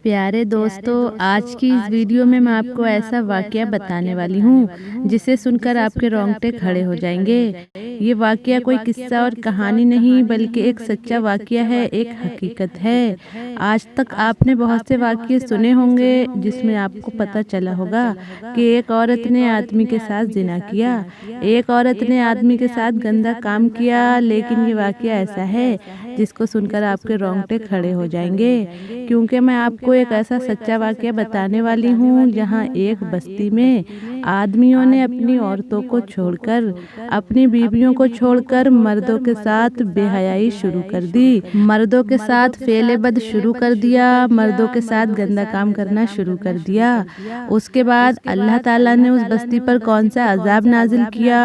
प्यारे दोस्तों, आज की इस वीडियो में मैं आपको ऐसा वाकया बताने वाली हूँ जिसे सुनकर आपके रोंगटे खड़े हो जाएंगे। ये वाकया कोई किस्सा और कहानी नहीं बल्कि एक सच्चा वाकया है, एक हकीकत है। आज तक आपने बहुत से वाकये सुने होंगे जिसमें आपको पता चला होगा कि एक औरत ने आदमी के साथ जिना किया, एक औरत ने आदमी के साथ गंदा काम किया। लेकिन ये वाकया ऐसा है जिसको सुनकर आपके रोंगटे खड़े हो जाएंगे, क्योंकि मैं आपको एक ऐसा सच्चा वाकया बताने वाली हूँ जहाँ एक बस्ती में आदमियों ने अपनी औरतों को छोड़कर, अपनी बीवियों को छोड़कर मर्दों के साथ बेहयाई शुरू कर दी, मर्दों के साथ फेलेबद शुरू कर दिया, मर्दों के साथ गंदा काम करना शुरू कर दिया। उसके बाद अल्लाह ताला ने उस बस्ती पर कौन सा अजाब नाजिल किया,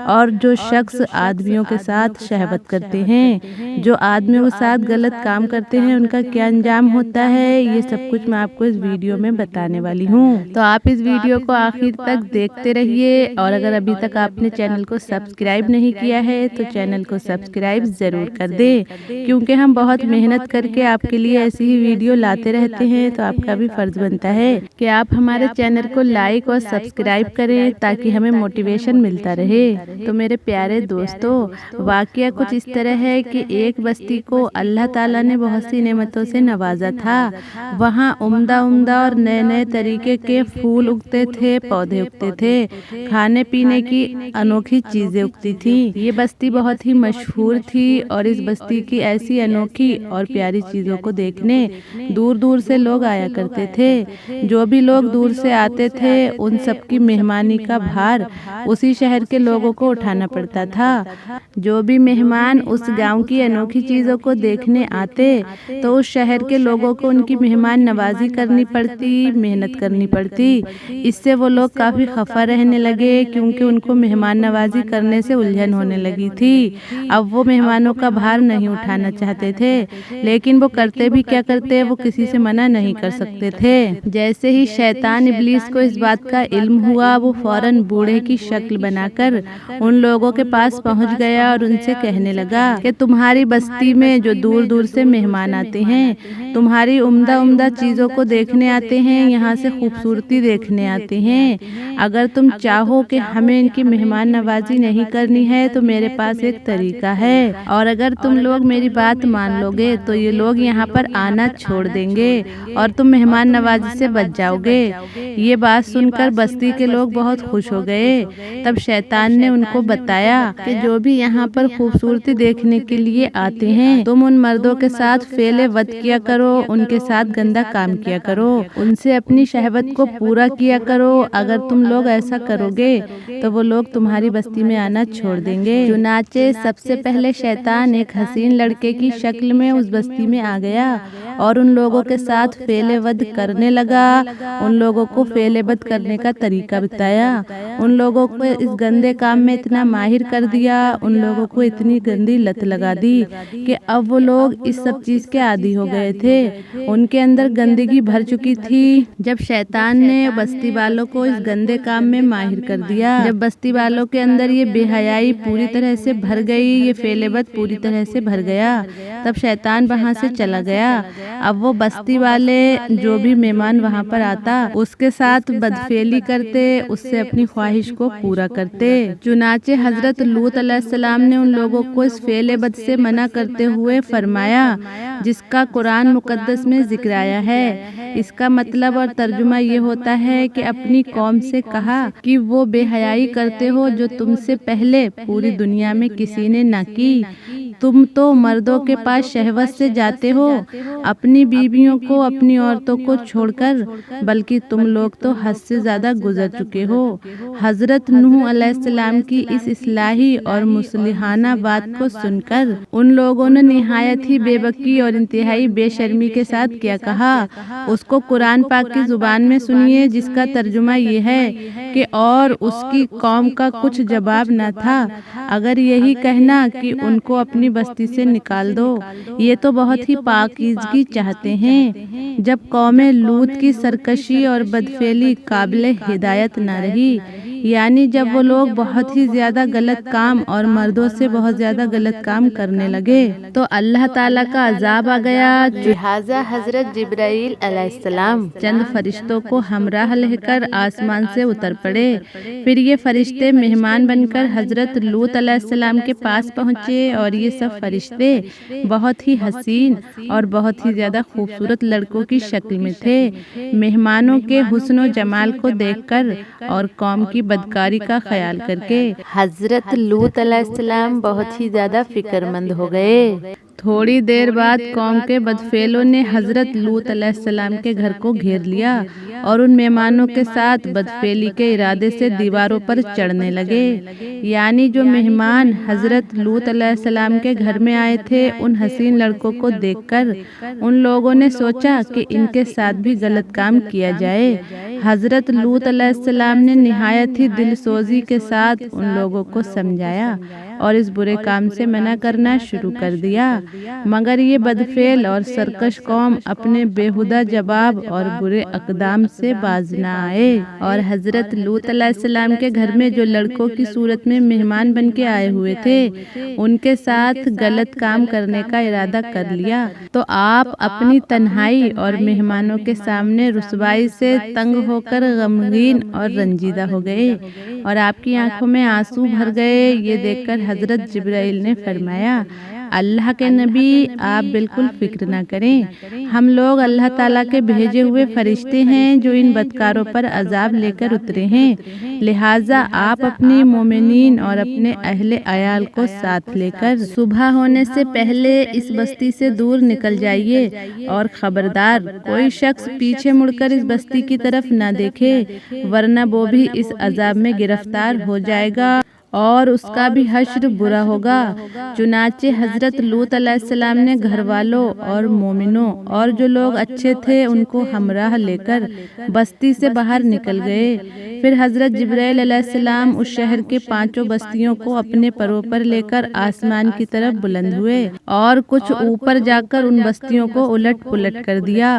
और जो शख्स आदमियों के साथ शहवत करते हैं, जो आदमियों के साथ गलत काम करते हैं, उनका क्या अंजाम होता है, ये सब कुछ मैं आपको इस वीडियो में बताने वाली हूँ। तो आप इस वीडियो को आखिर तक देखते रहिए, और अगर अभी तक आपने चैनल को सब्सक्राइब नहीं किया है तो चैनल को सब्सक्राइब जरूर कर दें, क्योंकि हम बहुत मेहनत करके आपके लिए ऐसी ही वीडियो लाते रहते हैं। तो आपका भी फर्ज बनता है कि आप हमारे चैनल को लाइक और सब्सक्राइब करें ताकि हमें मोटिवेशन मिलता रहे। तो मेरे प्यारे दोस्तों, वाकया कुछ इस तरह है कि एक बस्ती को अल्लाह ताला ने बहुत सी नेमतों से नवाजा था। वहाँ उम्दा उम्दा और नए नए तरीके के फूल उगते थे, पौधे उगते थे, खाने पीने की अनोखी चीजें उगती थी। ये बस्ती बहुत ही मशहूर थी, और इस बस्ती की ऐसी अनोखी और प्यारी चीजों को देखने दूर दूर से लोग आया करते थे। जो भी लोग दूर से आते थे उन सबकी मेहमानी का भार उसी शहर के लोगों को उठाना पड़ता था। जो भी मेहमान उस गांव की अनोखी चीजों को देखने आते तो उस शहर के लोगों को उनकी मेहमान नवाजी करनी पड़ती, मेहनत करनी पड़ती। इससे वो लोग काफी खफा रहने लगे, क्योंकि उनको मेहमान नवाजी करने से उलझन होने लगी थी। अब वो मेहमानों का भार नहीं उठाना चाहते थे, लेकिन वो करते भी क्या करते, वो किसी से मना नहीं कर सकते थे। जैसे ही शैतान इब्लीस को इस बात का इल्म हुआ, वो फौरन बूढ़े की शक्ल बनाकर उन लोगों के पास पहुंच गया और उनसे कहने लगा कि तुम्हारी बस्ती में जो दूर दूर से मेहमान आते हैं, तुम्हारी उम्दा उम्दा चीजों को देखने आते हैं, यहाँ से खूबसूरती देखने आते हैं। अगर तुम चाहो कि हमें इनकी मेहमान नवाजी नहीं करनी है तो मेरे पास एक तरीका है, और अगर तुम लोग मेरी बात मान लोगे तो ये लोग यहाँ पर आना छोड़ देंगे और तुम मेहमान नवाजी से बच जाओगे। ये बात सुनकर बस्ती के लोग बहुत खुश हो गए। तब शैतान ने उनको बताया कि जो भी यहाँ पर खूबसूरती देखने के लिए आते हैं, तुम उन मर्दों के साथ फेले वद किया करो, उनके साथ गंदा काम किया करो, उनसे अपनी शहवत को पूरा किया करो। अगर तुम लोग ऐसा करोगे तो वो लोग तुम्हारी बस्ती में आना छोड़ देंगे। चुनाचे सबसे पहले शैतान एक हसीन लड़के की शक्ल में उस बस्ती में आ गया और उन लोगों के साथ फेले वद करने लगा। उन लोगों को फेले वद करने का तरीका बताया, उन लोगों को इस गंदे काम में इतना माहिर कर दिया, उन लोगों को इतनी गंदी लत लगा दी कि अब वो लोग इस सब चीज के आदी हो गए थे। उनके अंदर गंदगी भर चुकी थी। जब शैतान ने बस्ती वालों को इस गंदे काम में माहिर कर दिया, जब बस्ती वालों के अंदर ये बेहयाई पूरी तरह से भर गई, ये फेलेबद पूरी तरह से भर गया, तब शैतान वहां से चला गया। अब वो बस्ती वाले जो भी मेहमान वहां पर आता उसके साथ बदफेली करते, उससे अपनी ख्वाहिश को पूरा करते। चुनाचे हजरत लूत अलैहिस्सलाम ने उन लोगों को इस फेलेबद से मना करते हुए फरमाया, जिसका कुरान मुकद्दस में जिक्र आया है। इसका मतलब और तर्जुमा ये होता है कि अपनी कौम से कहा कि वो बेहयाई करते हो जो तुमसे पहले पूरी दुनिया में किसी ने ना की। तुम तो मर्दों के पास शहवत से जाते हो, अपनी बीवियों को, अपनी औरतों को छोड़कर, बल्कि तुम लोग तो हद से ज्यादा गुजर चुके हो। हजरत नूह अलैहिस्सलाम की इस इस्लाही और मुसलिहाना बात को सुनकर उन लोगों ने निहायत ही बेबकी और इंतहाई बेशर्मी के साथ क्या कहा, उसको कुरान पाक की जुबान में सुनिए, जिसका तर्जुमा ये है कि और उसकी कौम का कुछ जवाब न था अगर यही कहना कि उनको अपनी बस्ती से निकाल दो। ये तो बहुत ही पाकीज़गी चाहते हैं। जब कौमे लूत की सरकशी और बदफेली काबिले हिदायत न रही, یعنی جب وہ لوگ بہت ہی زیادہ غلط کام اور مردوں سے بہت زیادہ غلط کام کرنے لگے تو اللہ تعالیٰ کا عذاب آ گیا۔ لہٰذا حضرت جبرائیل علیہ السلام چند فرشتوں کو ہمراہ لے کر آسمان سے اتر پڑے۔ پھر یہ فرشتے مہمان بن کر حضرت لوط علیہ السلام کے پاس پہنچے اور یہ سب فرشتے بہت ہی حسین اور بہت ہی زیادہ خوبصورت لڑکوں کی شکل میں تھے۔ مہمانوں کے حسن و جمال کو دیکھ کر اور قوم کی بدکاری کا خیال کر کے حضرت لوط علیہ السلام بہت ہی زیادہ فکر مند ہو گئے۔ تھوڑی دیر بعد قوم کے بدفعلوں نے حضرت لوط علیہ السلام کے گھر کو گھیر لیا اور ان مہمانوں کے ساتھ بدفعلی کے ارادے سے دیواروں پر چڑھنے لگے۔ یعنی جو مہمان حضرت لوط علیہ السلام کے گھر میں آئے تھے ان حسین لڑکوں کو دیکھ کر ان لوگوں نے سوچا کہ ان کے ساتھ بھی غلط کام کیا جائے۔ حضرت لوط علیہ السلام نے نہایت ہی دل سوزی کے ساتھ ان لوگوں کو سمجھایا اور اس برے کام سے منع کرنا شروع کر دیا، مگر یہ بدفعل اور سرکش قوم اپنے بیہودہ جواب اور برے اقدام سے باز نہ آئے اور حضرت لوط علیہ السلام کے گھر میں جو لڑکوں کی صورت میں مہمان بن کے آئے ہوئے تھے ان کے ساتھ غلط کام کرنے کا ارادہ کر لیا۔ تو آپ اپنی تنہائی اور مہمانوں کے سامنے رسوائی سے تنگ ہو کر غمگین اور رنجیدہ ہو گئے اور آپ کی آنکھوں میں آنسو بھر گئے۔ یہ دیکھ کر حضرت جبرائیل نے فرمایا، اللہ کے نبی آپ بالکل فکر نہ کریں، ہم لوگ اللہ تعالیٰ کے بھیجے ہوئے فرشتے ہیں جو ان بدکاروں پر عذاب لے کر اترے ہیں، لہٰذا آپ اپنی مومنین اور اپنے اہل عیال کو ساتھ لے کر صبح ہونے سے پہلے اس بستی سے دور نکل جائیے اور خبردار کوئی شخص پیچھے مڑ کر اس بستی کی طرف نہ دیکھے ورنہ وہ بھی اس عذاب میں گرفتار ہو جائے گا اور اس کا بھی حشر برا ہوگا۔ چنانچہ حضرت لوط علیہ السلام نے گھر والوں اور مومنوں اور جو لوگ اچھے تھے ان کو ہمراہ لے کر بستی سے باہر نکل گئے۔ پھر حضرت جبرائیل علیہ السلام اس شہر کے 5 بستیوں کو اپنے پروں پر لے کر آسمان کی طرف بلند ہوئے اور کچھ اوپر جا کر ان بستیوں کو الٹ پلٹ کر دیا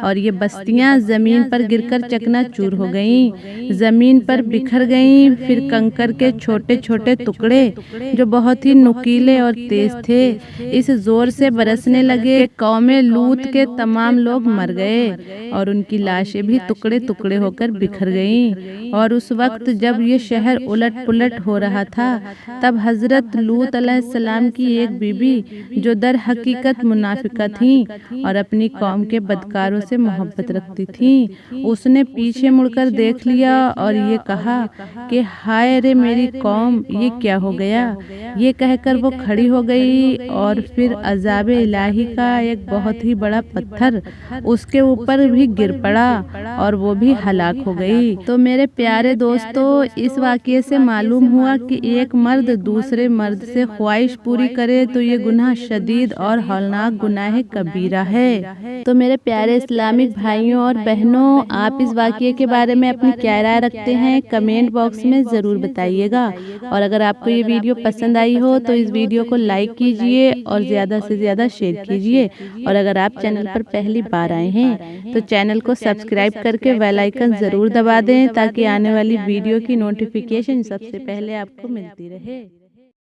اور یہ بستیاں زمین پر گر کر چکنا چور ہو گئیں، زمین پر بکھر گئیں۔ پھر کنکر کے چھوٹے چھوٹے ٹکڑے جو بہت ہی نکیلے اور تیز تھے اس زور سے برسنے لگے کہ قوم لوط کے تمام لوگ مر گئے اور ان کی لاشیں بھی ٹکڑے ٹکڑے ہو کر بکھر گئیں۔ اور اس وقت جب یہ شہر الٹ پلٹ ہو رہا تھا تب حضرت لوط علیہ السلام کی ایک بیوی جو در حقیقت منافقہ تھیں اور اپنی قوم کے بدکاروں سے محبت رکھتی تھیں، اس نے پیچھے مڑ کر دیکھ لیا اور یہ کہا کہ ہائے رے میری قوم، یہ کیا ہو گیا؟ یہ کہہ کر وہ کھڑی ہو گئی اور پھر عذاب الہی کا ایک بہت ہی بڑا پتھر اس کے اوپر بھی گر پڑا اور وہ بھی ہلاک ہو گئی۔ تو میرے پیارے دوستو، اس واقعے سے معلوم ہوا کہ ایک مرد دوسرے مرد سے خواہش پوری کرے تو یہ گناہ شدید اور ہولناک گناہ کبیرہ ہے۔ تو میرے پیارے اسلامک بھائیوں اور بہنوں، آپ اس واقعے کے بارے میں اپنی کیا رائے رکھتے ہیں کمنٹ باکس میں ضرور بتائیے گا، اور اگر آپ کو یہ ویڈیو پسند آئی ہو تو اس ویڈیو کو لائک کیجئے اور زیادہ سے زیادہ شیئر کیجئے، اور اگر آپ چینل پر پہلی بار آئے ہیں تو چینل کو سبسکرائب کر کے بیل آئیکن ضرور دبا دیں تاکہ آنے والی ویڈیو کی نوٹیفیکیشن سب سے پہلے آپ کو ملتی رہے۔